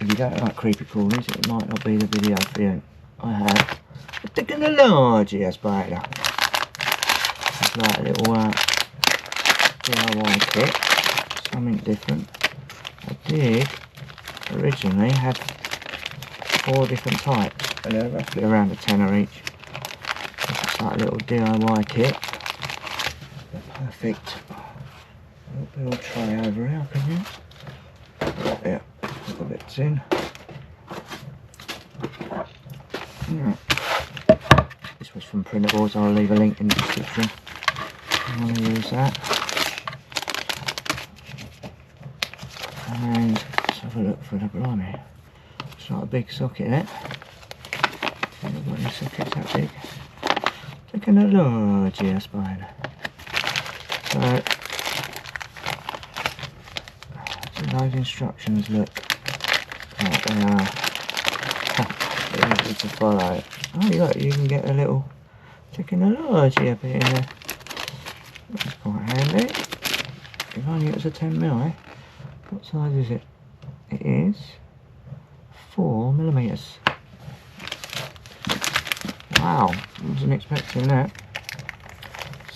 if you don't like creepy crawlies, it might not be the video for you. I have a technology aspirator. It's like a little DIY kit, something different. I did originally have 4 different types, and they're roughly around a tenner each. It's like a little DIY kit. The perfect little tray over here, can you? Yeah, put the bits in. Yeah. This was from Printables, I'll leave a link in the description if you want to use that. And let's have a look for the blimey. It's like a big socket there. I've got any sockets that big. Taking a large spider. So those instructions look like they are easy to follow. Oh look, you can get a little technology up in there. That's quite handy. If only it was a 10mm, eh? What size is it? It is 4mm. Wow, wasn't expecting that.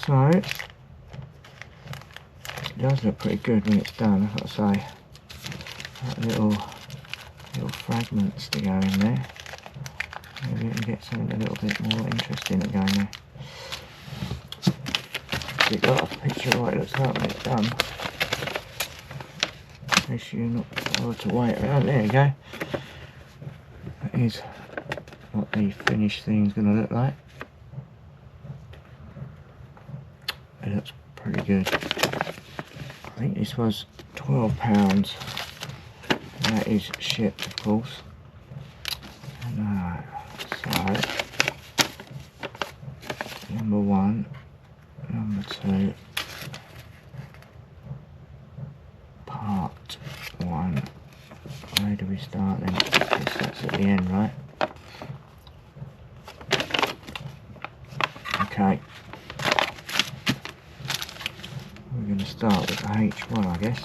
So it does look pretty good when it's done, I've got to say. Like little fragments to go in there. Maybe we can get something a little bit more interesting to go in there. So you've got a picture of what it looks like when it's done. In case you're not bothered to wait around. There you go. That is what the finished thing's going to look like. It looks pretty good. I think this was £12. That is shipped, of course. So number 1, number 2, part 1. Where do we start then? That's at the end, right? Okay. We're going to start with the H1, I guess.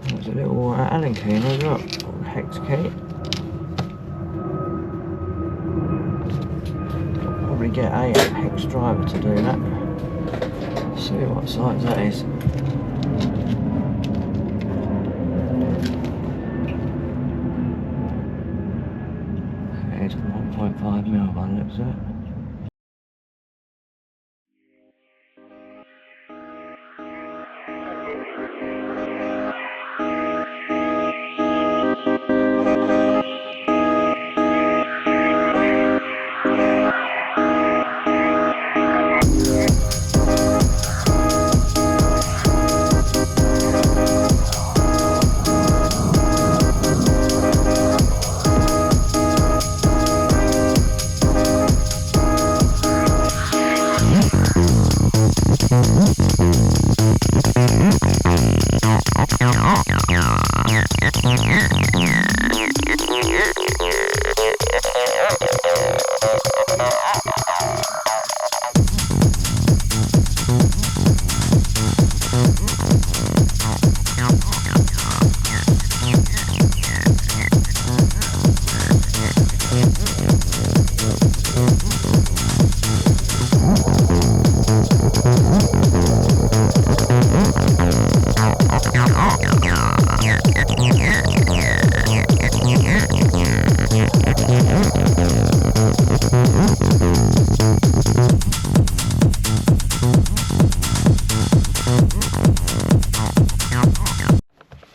There's a little Allen key in as well, or hex key. I'll probably get a hex driver to do that. Let's see what size that is. That is 1.5mm by the looks of it.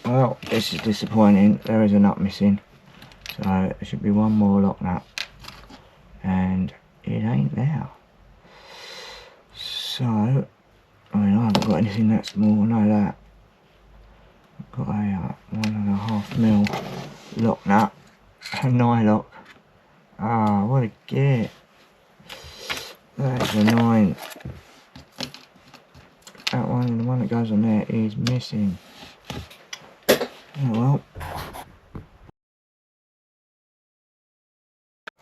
Well, this is disappointing. There is a nut missing, so there should be one more lock nut, and it ain't there. So, I mean, I haven't got anything that small, I know that. I've got a 1.5mm lock nut, a nylock. Ah, what a get! That is annoying. That one, the one that goes on there, is missing. Oh well.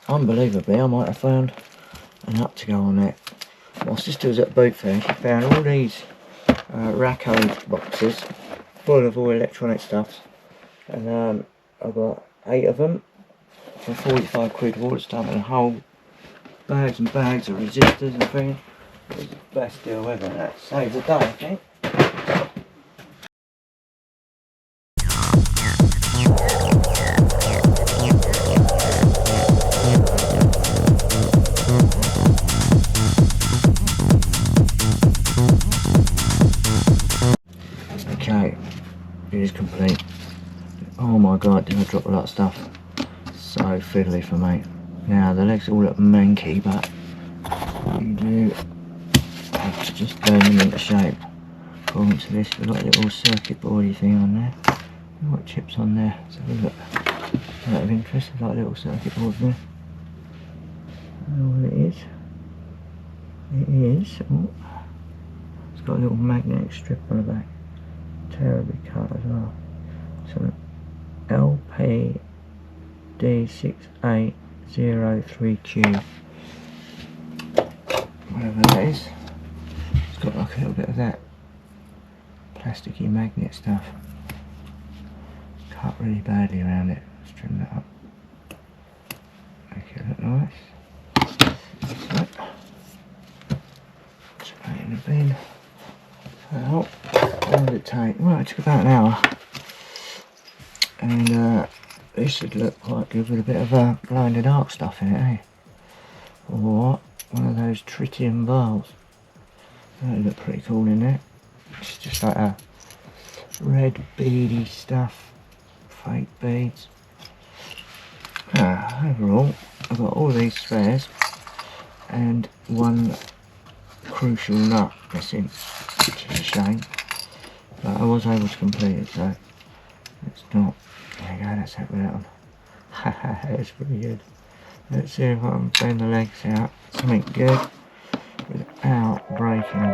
Unbelievably, I might have found a nut to go on there. My sister was at boot fair, she found all these Racco boxes full of all electronic stuff, and I got 8 of them for 45 quid. Water done and whole bags and bags of resistors and things. It was the best deal ever. That saved the day, I think. Okay, it is complete. Oh my god, did I drop a lot of stuff? So fiddly for me. Now the legs all look manky, but you do have to just burn them into shape. According to this, we've got a little circuit boardy thing on there. We've got chips on there. So look, out of interest, I've got a little circuit board there. And all it is, oh, it's got a little magnetic strip on the back. Terribly cut as well. So LPD6803Q, whatever that is. It's got like a little bit of that plasticky magnet stuff. Cut really badly around it. Let's trim that up. Make it look nice. So, put that in the bin. So, what did it take? Well, it took about an hour. And this should look quite good with a bit of glow in the dark stuff in it, eh? Or one of those tritium bars. That would look pretty cool in there. It's just like a red beady stuff, fake beads. Overall, I've got all these spares and one crucial nut missing, which is a shame. But I was able to complete it, so it's not. There you go, that's that with that one. Haha, that's pretty good. Let's see if I can bend the legs out. Something good without breaking.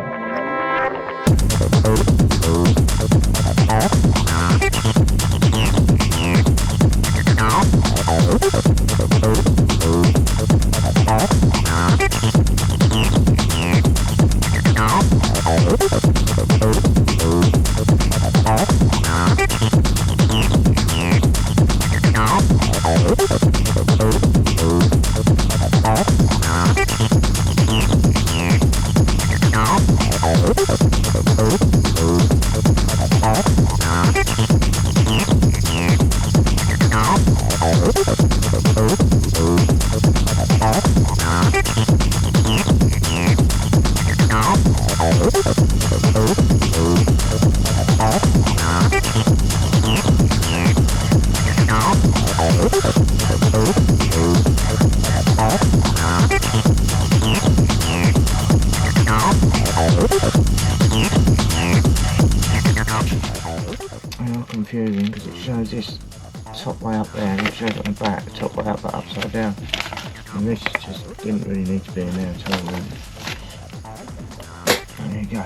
Confusing because it shows this top way up there and it shows it on the back, the top way up but upside down, and this just didn't really need to be in there at all really. There you go.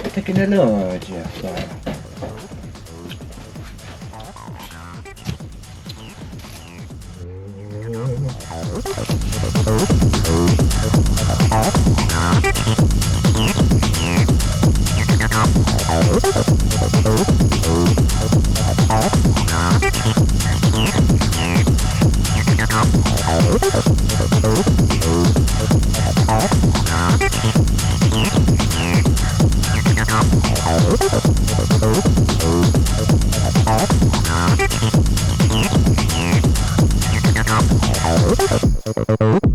Taking a large fire. Oh.